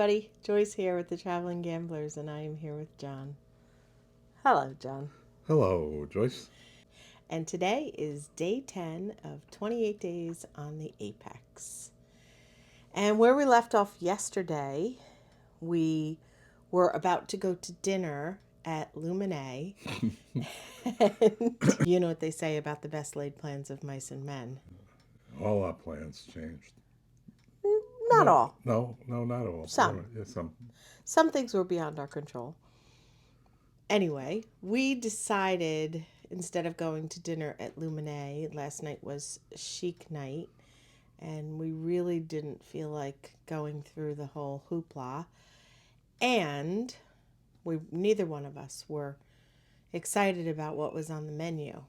everybody. Joyce here with the Traveling Gamblers, and I am here with Jon. Hello, Jon. Hello, Joyce. And today is day 10 of 28 days on the Apex. And where we left off yesterday, we were about to go to dinner at Lumine. And you know what they say about the best laid plans of mice and men. All our plans changed. Not all. No, not all. Some. Yeah, some. Some things were beyond our control. Anyway, we decided instead of going to dinner at Lumine, last night was chic night, and we really didn't feel like going through the whole hoopla. And neither one of us were excited about what was on the menu.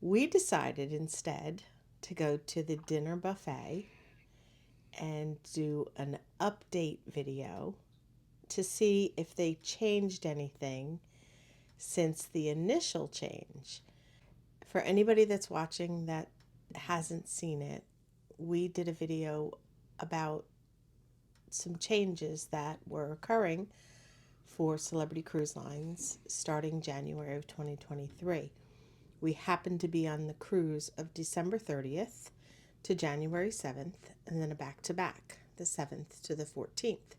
We decided instead to go to the dinner buffet and do an update video to see if they changed anything since the initial change. For anybody that's watching that hasn't seen it, we did a video about some changes that were occurring for Celebrity Cruise Lines starting January of 2023. We happened to be on the cruise of December 30th to January 7th, and then a back-to-back, the 7th to the 14th.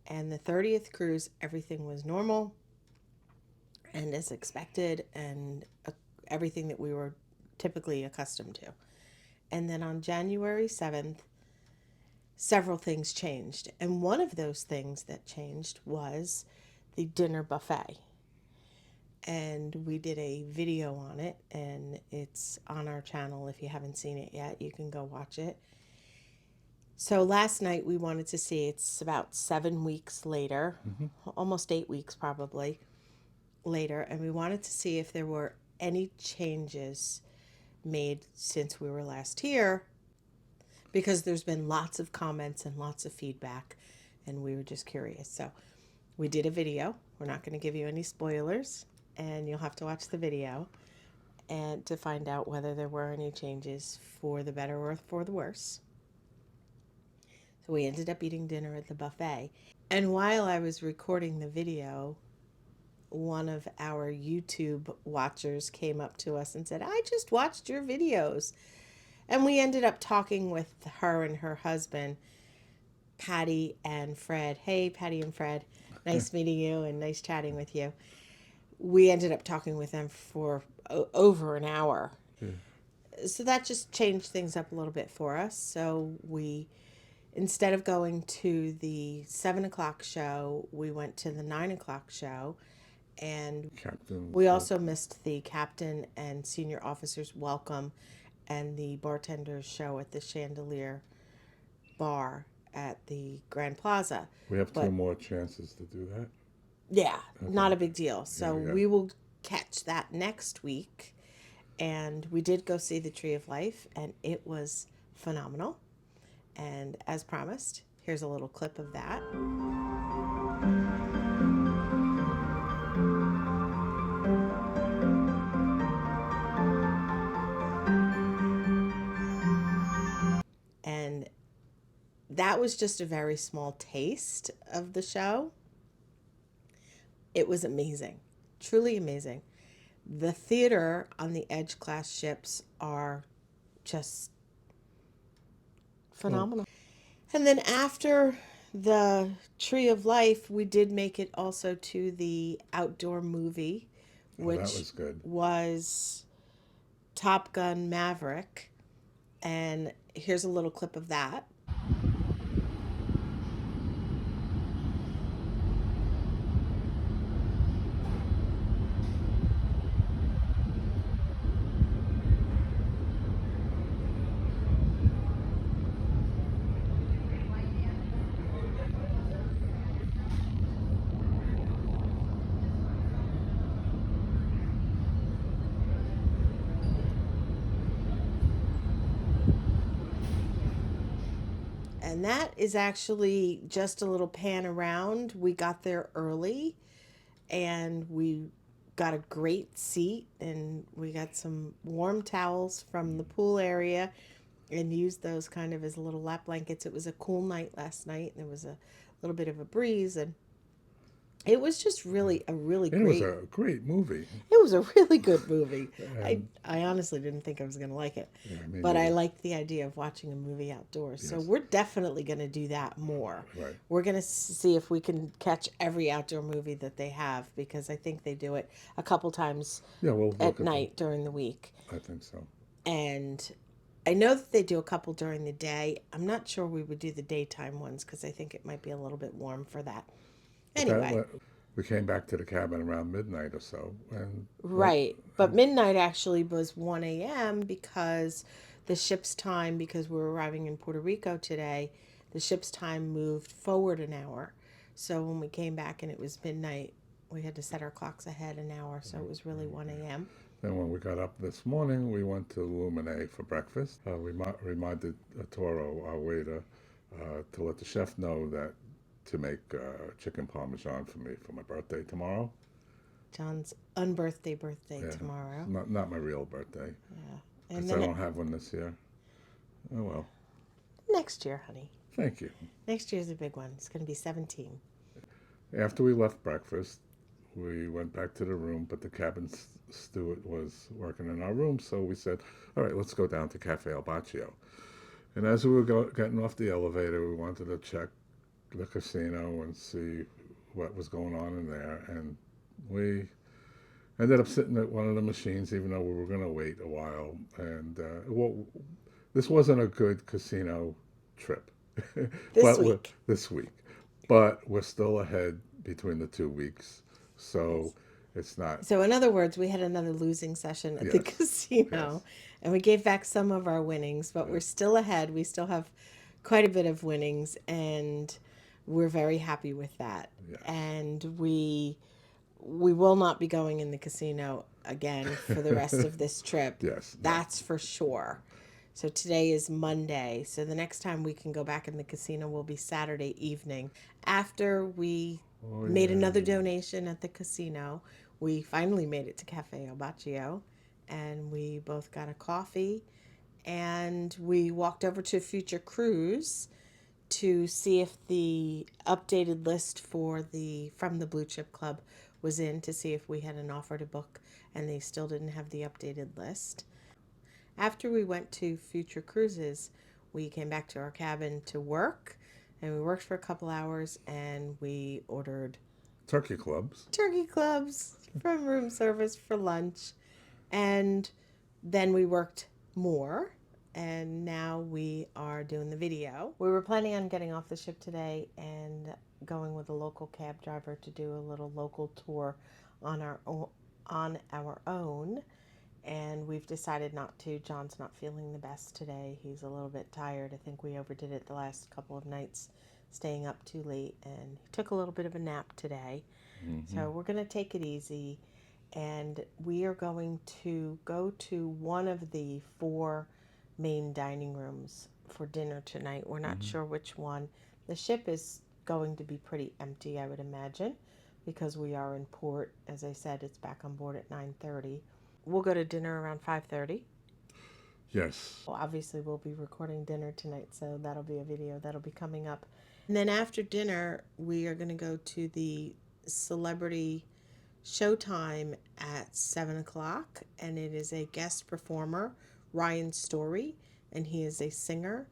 And the 30th cruise, everything was normal and as expected, and everything that we were typically accustomed to. And then on January 7th, several things changed. And one of those things that changed was the dinner buffet. And we did a video on it, and it's on our channel. If you haven't seen it yet, you can go watch it. So last night we wanted to see, it's about 7 weeks later, almost 8 weeks probably later, and we wanted to see if there were any changes made since we were last here, because there's been lots of comments and lots of feedback, and we were just curious. So we did a video. We're not going to give you any spoilers, and you'll have to watch the video and to find out whether there were any changes for the better or for the worse. So we ended up eating dinner at the buffet. And while I was recording the video, one of our YouTube watchers came up to us and said, "I just watched your videos." And we ended up talking with her and her husband, Patty and Fred. Hey, Patty and Fred. Nice meeting you and nice chatting with you. We ended up talking with them for over an hour. So that just changed things up a little bit for us. So instead of going to the 7 o'clock show, we went to the 9 o'clock show. And we also missed the captain and senior officers welcome and the bartender's show at the Chandelier Bar at the Grand Plaza. We have 2 more chances to do that. Yeah, okay. Not a big deal. So we will catch that next week. And we did go see the Tree of Life, and it was phenomenal. And as promised, here's a little clip of that. And that was just a very small taste of the show. It was amazing, truly amazing. The theater on the Edge class ships are just phenomenal. And then after the Tree of Life, we did make it also to the outdoor movie, which that was good. Was Top Gun Maverick. And here's a little clip of that. And that is actually just a little pan around. We got there early and we got a great seat, and we got some warm towels from the pool area, and use those kind of as little lap blankets. It was a cool night last night, and there was a little bit of a breeze, and it was just really a really It was great. a great movie. It was a really good movie. I And I honestly didn't think I was going to like it, yeah, me but I neither. liked the idea of watching a movie outdoors. So Yes, we're definitely going to do that more. right. We're going to see if we can catch every outdoor movie that they have, because I think they do it a couple times Yeah, we'll at look at them. night during the week. I think so. And I know that they do a couple during the day. I'm not sure we would do the daytime ones because I think it might be a little bit warm for that. But that Anyway, we came back to the cabin around midnight or so, and well, right. But midnight actually was 1 a.m. because the ship's time, because we're arriving in Puerto Rico today, the ship's time moved forward an hour. So when we came back and it was midnight, we had to set our clocks ahead an hour. So it was really 1 a.m. then when we got up this morning, we went to Lumine for breakfast. We reminded Toro, our waiter, to let the chef know that to make chicken parmesan for me for my birthday tomorrow. John's birthday Yeah, tomorrow. not my real birthday Yeah. And because I then don't have one this year. Oh well, next year, honey. thank you. Next year's a big one. It's going to be 17. After we left breakfast, we went back to the room, but the cabin steward was working in our room, so we said, "All right, let's go down to Cafe El Baccio." And as we were getting off the elevator, we wanted to check the casino and see what was going on in there, and we ended up sitting at one of the machines, even though we were going to wait a while. And well, this wasn't a good casino trip, This but week. this week, but we're still ahead between the 2 weeks, so Yes. it's not. So, in other words, we had another losing session at the Yes, casino yes, and we gave back some of our winnings, but we're yes, still ahead. We still have quite a bit of winnings, and we're very happy with that. yes, And we will not be going in the casino again for the rest of this trip. yes. No. That's for sure. So today is Monday. So the next time we can go back in the casino will be Saturday evening. After we Oh made yeah. another donation at the casino, we finally made it to Cafe El Baccio, and we both got a coffee, and we walked over to Future Cruise to see if the updated list for the from the Blue Chip Club was in, to see if we had an offer to book, and they still didn't have the updated list. After we went to Future Cruises, we came back to our cabin to work, and we worked for a couple hours, and we ordered Turkey clubs. turkey clubs from room service for lunch, and then we worked more, and now we are doing the video. We were planning on getting off the ship today and going with a local cab driver to do a little local tour on our own, and we've decided not to. John's not feeling the best today. He's a little bit tired. I think we overdid it the last couple of nights, staying up too late, and he took a little bit of a nap today. Hmm. So we're going to take it easy, and we are going to go to one of the four main dining rooms for dinner tonight. We're not Hmm. sure which one. The ship is going to be pretty empty, I would imagine, because we are in port. As I said, it's back on board at 9:30. We'll go to dinner around 5:30. Yes. Well, obviously, we'll be recording dinner tonight, so that'll be a video that'll be coming up. And then after dinner, we are going to go to the celebrity showtime at 7 o'clock, and it is a guest performer, Ryan Story, and he is a singer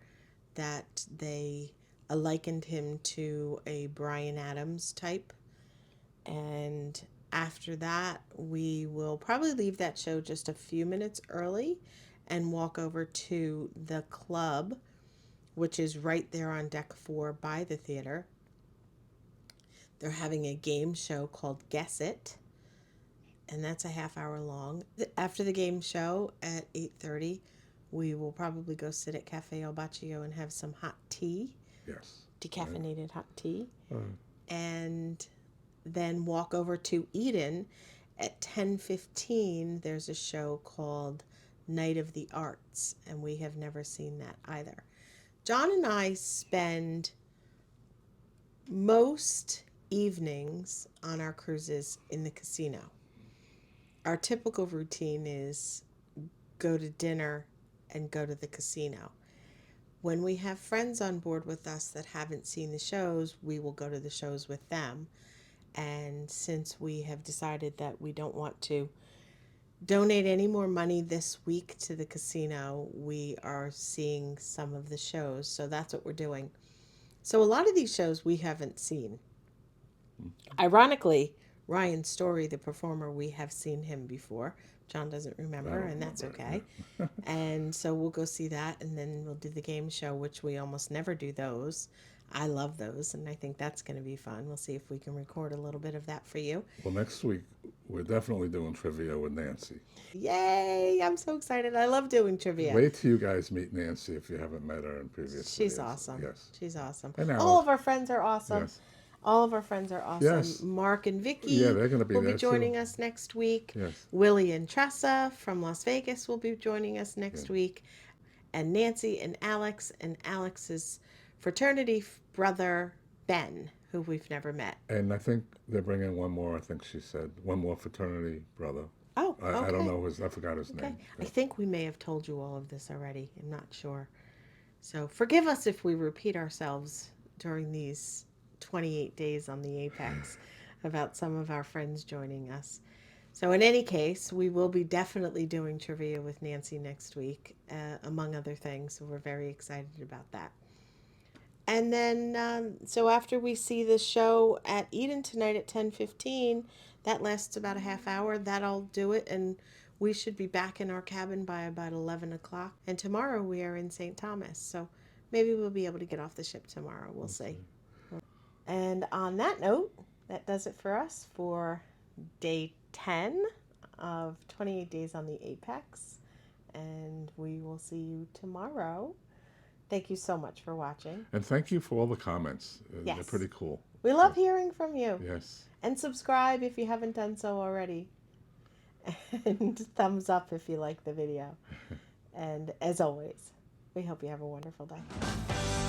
that they likened him to a Bryan Adams type. And after that, we will probably leave that show just a few minutes early and walk over to the club, which is right there on deck 4 by the theater. They're having a game show called Guess It, and that's a half hour long. After the game show at 8:30, we will probably go sit at Cafe El Baccio and have some hot tea, Yes. Right. decaffeinated hot tea, Uh, and then walk over to Eden at 10:15. There's a show called Night of the Arts, and we have never seen that either. John and I spend most evenings on our cruises in the casino. Our typical routine is go to dinner and go to the casino. when we have friends on board with us that haven't seen the shows, we will go to the shows with them. And since we have decided that we don't want to donate any more money this week to the casino, we are seeing some of the shows. So that's what we're doing. So a lot of these shows we haven't seen. Ironically, Ryan Story, the performer, we have seen him before. John doesn't I remember, don't and that's remember okay. it. And so we'll go see that, and then we'll do the game show, which we almost never do those. I love those, and I think that's going to be fun. We'll see if we can record a little bit of that for you. Well, next week we're definitely doing trivia with Nancy. Yay! I'm so excited. I love doing trivia. Wait till you guys meet Nancy if you haven't met her in previous She's videos. awesome. Yes. She's awesome. And All Alex. of our friends are awesome. Yes. All of our friends are awesome. Yes. Mark and Vicky Yeah, they're going to be will there be joining too. us next week. Yes. Willie and Tressa from Las Vegas will be joining us next Yeah. week. And Nancy and Alex's fraternity brother, Ben, who we've never met. And I think they're bringing one more, I think she said, one more fraternity brother. Oh, okay. I don't know I forgot his Okay. name. I think we may have told you all of this already. I'm not sure. So forgive us if we repeat ourselves during these 28 days on the Apex about some of our friends joining us. So in any case, we will be definitely doing trivia with Nancy next week, among other things. So we're very excited about that. And then, so after we see the show at Eden tonight at 10:15, that lasts about a half hour. That'll do it, and we should be back in our cabin by about 11 o'clock. And tomorrow we are in St. Thomas, so maybe we'll be able to get off the ship tomorrow. We'll see. And on that note, that does it for us for day 10 of 28 days on the Apex. And we will see you tomorrow. Thank you so much for watching. And thank you for all the comments. They're Yes. pretty cool. We love hearing from you. Yes. And subscribe if you haven't done so already. And thumbs up if you like the video. And as always, we hope you have a wonderful day.